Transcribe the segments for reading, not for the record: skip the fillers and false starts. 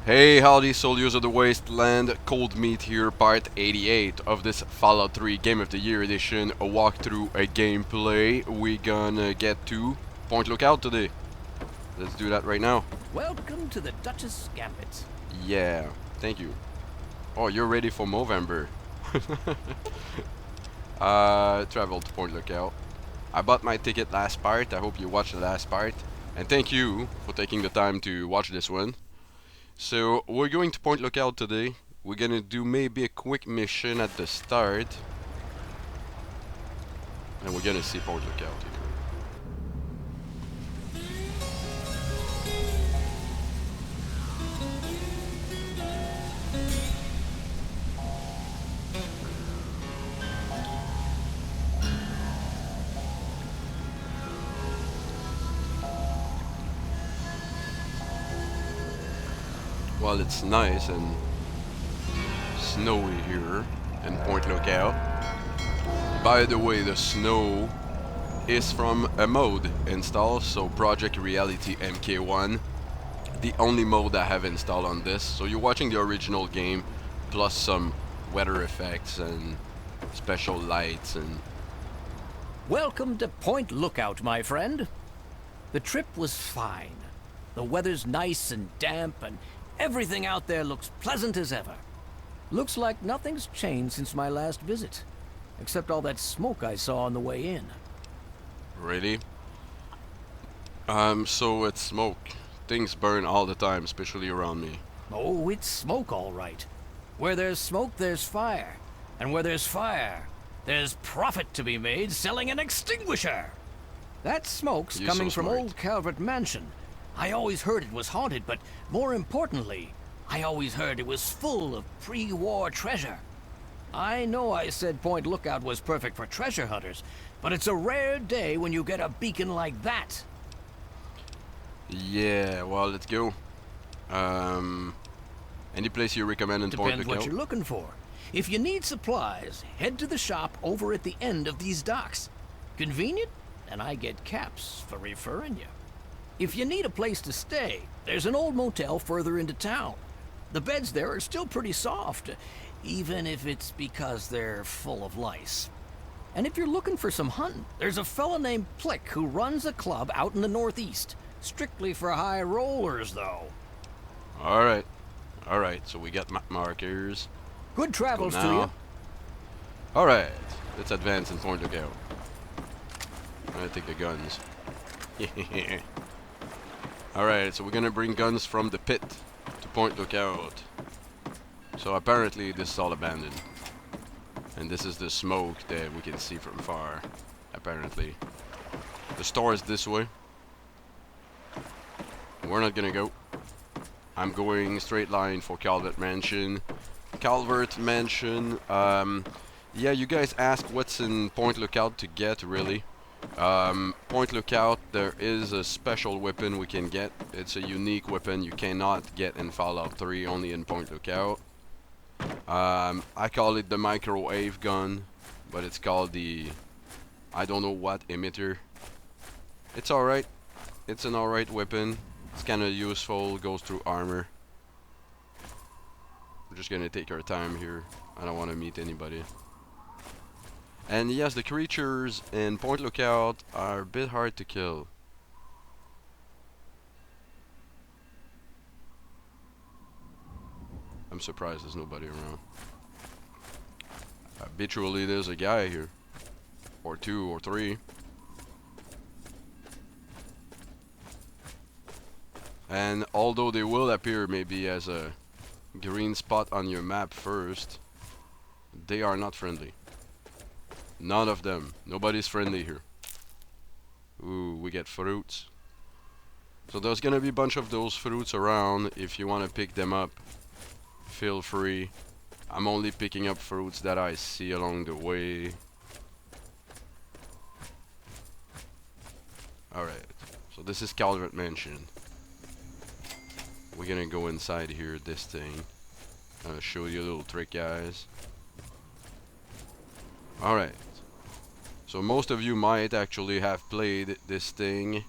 Hey, howdy, soldiers of the wasteland. Cold Meat here, part 88 of this Fallout 3 Game of the Year edition. A walkthrough, a gameplay. We gonna get to Point Lookout today. Let's do that right now. Welcome to the Duchess Gambit. Yeah, thank you. Oh, you're ready for Movember. Travel to Point Lookout. I bought my ticket last part. I hope you watched the last part. And thank you for taking the time to watch this one. So, we're going to Point Lookout today. We're gonna do maybe a quick mission at the start. And we're gonna see Point Lookout here. Well, it's nice and snowy here in Point Lookout. By the way, the snow is from a mod install, so Project Reality MkI, the only mode I have installed on this. So you're watching the original game, plus some weather effects and special lights and... Welcome to Point Lookout, my friend. The trip was fine. The weather's nice and damp, and everything out there looks pleasant as ever. Looks like nothing's changed since my last visit, except all that smoke I saw on the way in. Really? So it's smoke. Things burn all the time, especially around me. Oh, it's smoke, all right. Where there's smoke, there's fire. And where there's fire, there's profit to be made selling an extinguisher. That smoke's You're coming so from smart. old Calvert Mansion. I always heard it was haunted, but more importantly, I always heard it was full of pre-war treasure. I know I said Point Lookout was perfect for treasure hunters, but it's a rare day when you get a beacon like that. Yeah, well, let's go. Any place you recommend in Point Depends what Lookout? you're looking for. If you need supplies, head to the shop over at the end of these docks. Convenient, and I get caps for referring you. If you need a place to stay, there's an old motel further into town. The beds there are still pretty soft, even if it's because they're full of lice. And if you're looking for some hunting, there's a fella named Plick who runs a club out in the northeast. Strictly for high rollers, though. Alright. Alright, so we got map markers. Good travels Go to now. you. Alright, let's advance in Point Lookout. I'm gonna take the guns. Alright, so we're gonna bring guns from the pit to Point Lookout. So apparently this is all abandoned. And this is the smoke that we can see from far. Apparently. The store is this way. We're not gonna go. I'm going straight line for Calvert Mansion. Calvert Mansion. Yeah, you guys ask what's in Point Lookout to get, really. Point Lookout, there is a special weapon we can get. It's a unique weapon you cannot get in Fallout 3, only in Point Lookout. I call it the microwave gun, but it's called the... I don't know what emitter. It's alright. It's an alright weapon. It's kinda useful, goes through armor. We're just gonna take our time here. I don't wanna meet anybody. And yes, the creatures in Point Lookout are a bit hard to kill. I'm surprised there's nobody around. Habitually there's a guy here. Or two or three. And although they will appear maybe as a green spot on your map first, they are not friendly. None of them. Nobody's friendly here. Ooh, we get fruits. So there's gonna be a bunch of those fruits around. If you wanna pick them up, feel free. I'm only picking up fruits that I see along the way. Alright, so this is Calvert Mansion. We're gonna go inside here, this thing. I'll show you a little trick, guys. Alright. So most of you might actually have played this thing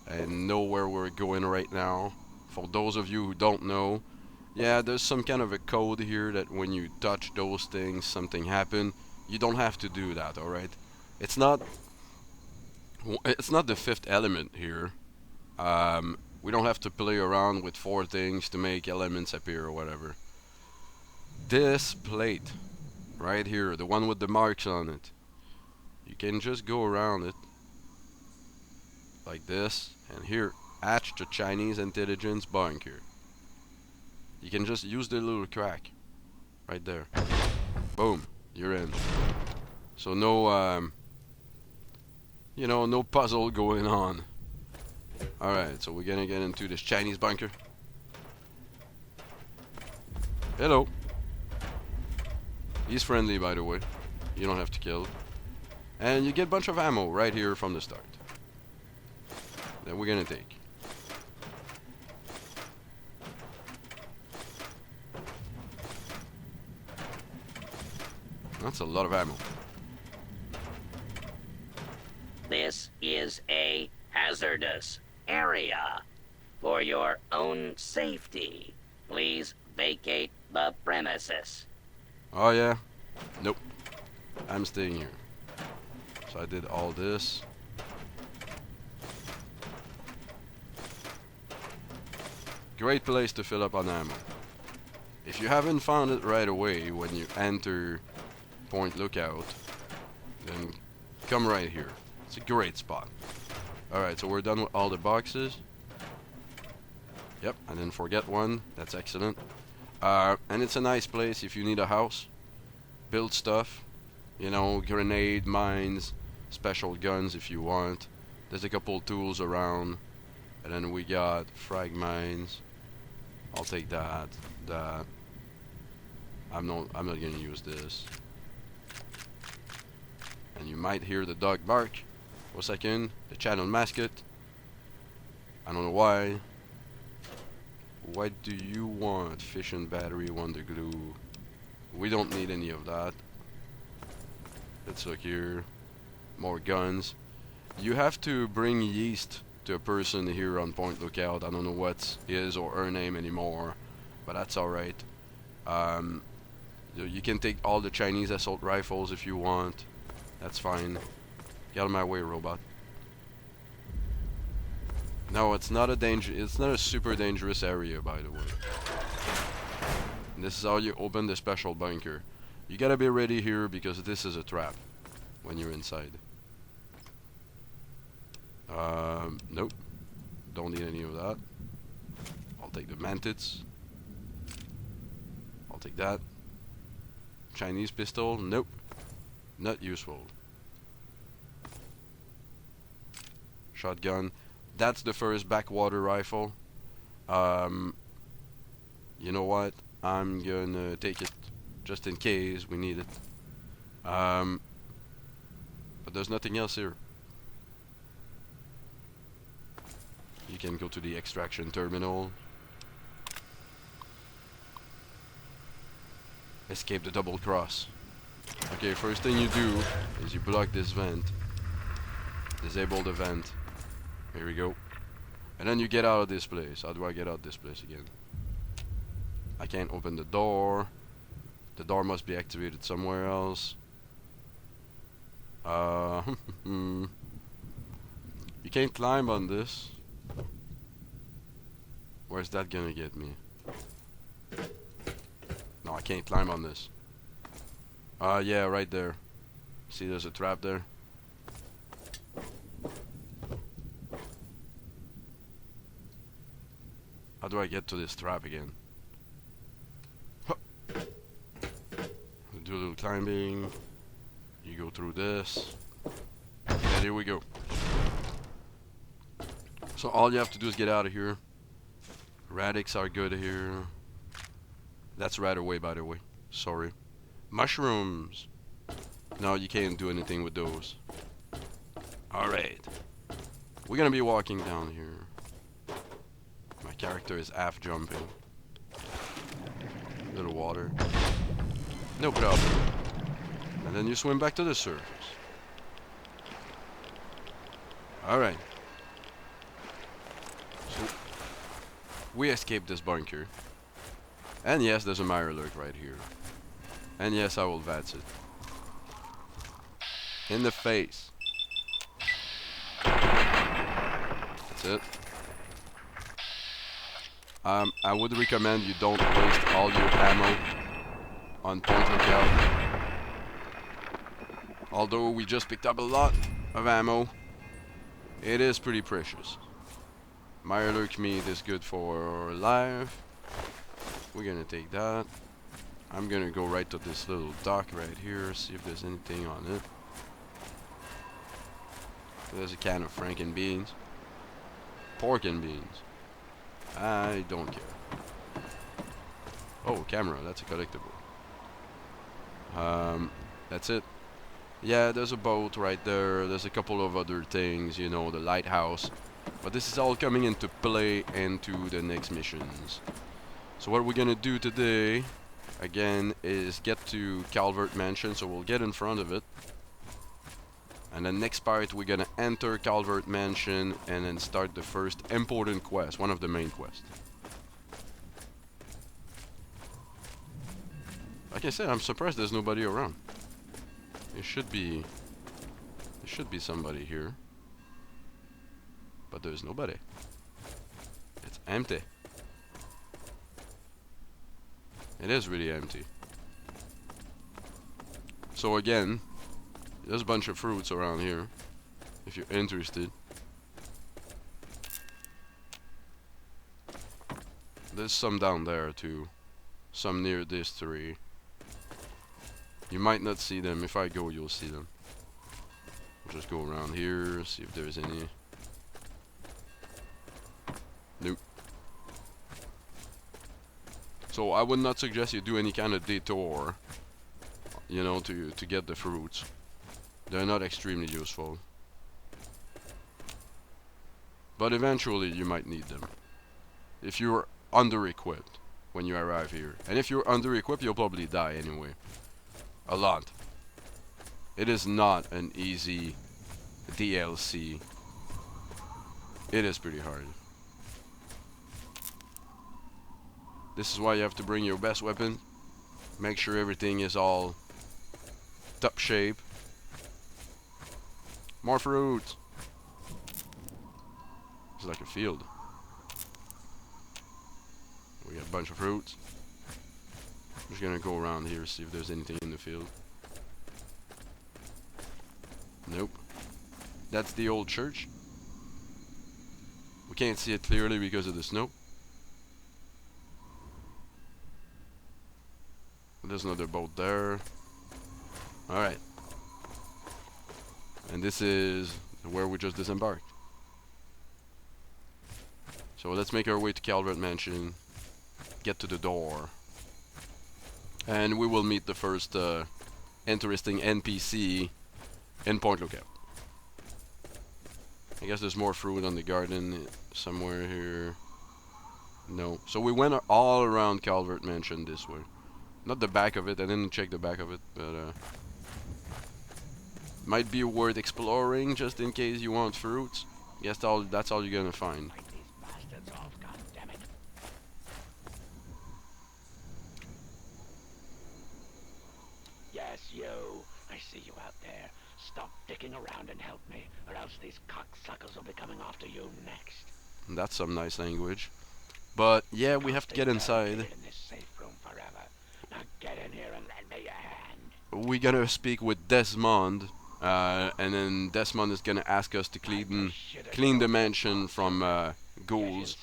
and know where we're going right now. For those of you who don't know, Yeah, there's some kind of a code here that when you touch those things, something happen. You don't have to do that, alright? It's not it's not the fifth element here. We don't have to play around with 4 things to make elements appear or whatever. This plate right here, the one with the marks on it, you can just go around it like this, and here, hatch the Chinese intelligence bunker. You can just use the little crack right there. Boom, you're in. So no, you know, no puzzle going on. Alright, so we're gonna get into this Chinese bunker. Hello. He's friendly, by the way. You don't have to kill. And you get a bunch of ammo right here from the start. That we're gonna take. That's a lot of ammo. This is a hazardous area. For your own safety, please vacate the premises. Oh yeah? Nope. I'm staying here. So I did all this. Great place to fill up on ammo. If you haven't found it right away when you enter Point Lookout, then come right here. It's a great spot. Alright, so we're done with all the boxes. Yep, I didn't forget one. That's excellent. And it's a nice place if you need a house. Build stuff. You know, grenade, mines, special guns if you want. There's a couple tools around. And then we got frag mines. I'll take that. That. I'm not gonna use this. And you might hear the dog bark. For a second. The channel mascot. I don't know why. What do you want? Fission battery, wonder glue. We don't need any of that. Let's look here. More guns. You have to bring yeast to a person here on Point Lookout. I don't know what his or her name anymore, but that's alright. You can take all the Chinese assault rifles if you want. That's fine. Get out of my way, robot. No, it's not a super dangerous area, by the way. And this is how you open the special bunker. You gotta be ready here because this is a trap when you're inside. Nope. Don't need any of that. I'll take the mantids. I'll take that. Chinese pistol? Nope. Not useful. Shotgun. That's the first backwater rifle. You know what? I'm gonna take it just in case we need it. But there's nothing else here. You can go to the extraction terminal. Escape the double cross. Okay, first thing you do is you block this vent. Disable the vent. Here we go. And then you get out of this place. How do I get out of this place again? I can't open the door. The door must be activated somewhere else. You can't climb on this. Where's that gonna get me? No, I can't climb on this. Yeah, right there. See, there's a trap there. How do I get to this trap again? Huh. Do a little climbing. You go through this. And here we go. So all you have to do is get out of here. Radix are good here. That's right away, by the way. Sorry. Mushrooms. No, you can't do anything with those. Alright. We're gonna be walking down here. My character is half jumping. Little water. No problem. And then you swim back to the surface. Alright. So we escaped this bunker. And yes, there's a mirror lurk right here. And yes, I will VATS it. In the face. That's it. I would recommend you don't waste all your ammo on point lookout. Although we just picked up a lot of ammo, it is pretty precious. Mirelurk meat is good for live. We're gonna take that. I'm gonna go right to this little dock right here, see if there's anything on it. There's a can of Franken beans. Pork and beans. I don't care. Oh, camera, that's a collectible. That's it. Yeah, there's a boat right there. There's a couple of other things, you know, the lighthouse. But this is all coming into play into the next missions. So what we're gonna do today, again, is get to Calvert Mansion. So we'll get in front of it. And then next part, we're gonna enter Calvert Mansion and then start the first important quest, one of the main quests. Like I said, I'm surprised there's nobody around. There should be somebody here. But there's nobody. It's empty. It is really empty. So again, there's a bunch of fruits around here, if you're interested. There's some down there too. Some near this tree. You might not see them. If I go, you'll see them. I'll just go around here, see if there's any. Nope. So I would not suggest you do any kind of detour, you know, to get the fruits. They're not extremely useful. But eventually you might need them. If you're under-equipped when you arrive here. And if you're under-equipped, you'll probably die anyway. A lot. It is not an easy DLC. It is pretty hard. This is why you have to bring your best weapon. Make sure everything is all top shape. More fruit. It's like a field. We got a bunch of fruits. I'm just gonna go around here, see if there's anything in the field. Nope. That's the old church. We can't see it clearly because of the snow. There's another boat there. Alright. And this is where we just disembarked. So let's make our way to Calvert Mansion. Get to the door. And we will meet the first interesting NPC in Point Lookout. I guess there's more fruit on the garden somewhere here. No. So we went all around Calvert Mansion this way. Not the back of it. I didn't check the back of it, but might be worth exploring just in case you want fruits. Yes, that's all you're gonna find. Yes, you. I see you out there. Stop dicking around and help me, or else these cocksuckers will be coming after you next. That's some nice language. But yeah, we have to get inside. In this safe room forever. Now get in here and lend me a hand. We're gonna speak with Desmond, and then Desmond is gonna ask us to clean the mansion from ghouls.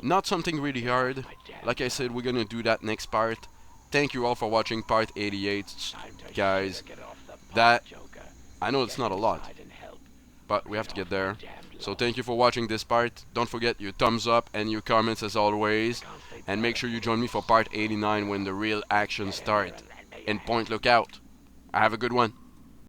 Not something really hard. Like I said, we're gonna do that next part. Thank you all for watching part 88, guys. That, I know it's not a lot, but we have to get there. So thank you for watching this part. Don't forget your thumbs up and your comments as always. And make sure you join me for part 89 when the real action starts in Point Lookout. Have a good one.